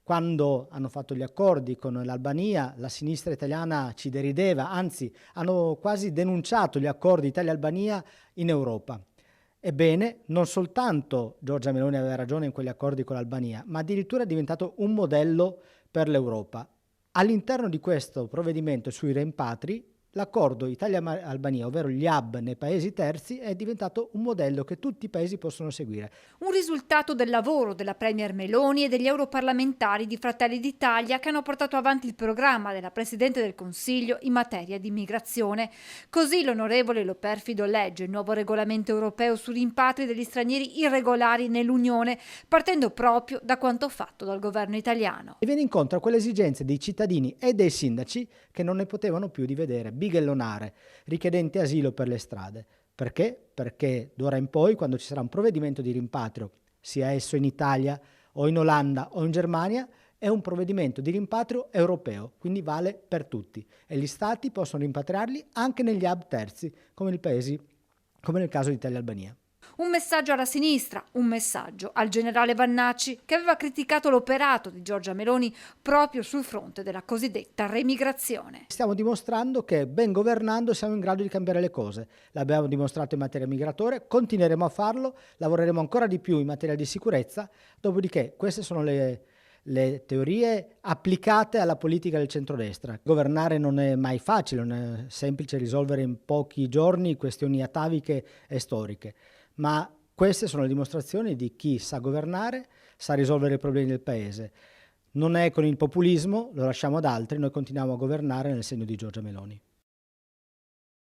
Quando hanno fatto gli accordi con l'Albania, la sinistra italiana ci derideva, anzi hanno quasi denunciato gli accordi Italia-Albania in Europa. Ebbene, non soltanto Giorgia Meloni aveva ragione in quegli accordi con l'Albania, ma addirittura è diventato un modello per l'Europa. All'interno di questo provvedimento sui rimpatri, l'accordo Italia-Albania, ovvero gli hub nei paesi terzi, è diventato un modello che tutti i paesi possono seguire. Un risultato del lavoro della Premier Meloni e degli europarlamentari di Fratelli d'Italia che hanno portato avanti il programma della Presidente del Consiglio in materia di immigrazione. Così l'onorevole Loperfido legge il nuovo regolamento europeo sui rimpatri degli stranieri irregolari nell'Unione, partendo proprio da quanto fatto dal governo italiano. E viene incontro a quelle esigenze dei cittadini e dei sindaci che non ne potevano più di vedere bighellonare richiedenti asilo per le strade. Perché? Perché d'ora in poi, quando ci sarà un provvedimento di rimpatrio, sia esso in Italia o in Olanda o in Germania, è un provvedimento di rimpatrio europeo, quindi vale per tutti. E gli stati possono rimpatriarli anche negli hub terzi, come nel caso di Italia-Albania. Un messaggio alla sinistra, un messaggio al generale Vannacci, che aveva criticato l'operato di Giorgia Meloni proprio sul fronte della cosiddetta remigrazione. Stiamo dimostrando che ben governando siamo in grado di cambiare le cose. L'abbiamo dimostrato in materia migratoria, continueremo a farlo, lavoreremo ancora di più in materia di sicurezza, dopodiché queste sono le teorie applicate alla politica del centrodestra. Governare non è mai facile, non è semplice risolvere in pochi giorni questioni ataviche e storiche, ma queste sono le dimostrazioni di chi sa governare, sa risolvere i problemi del paese. Non è con il populismo, lo lasciamo ad altri, noi continuiamo a governare nel segno di Giorgia Meloni.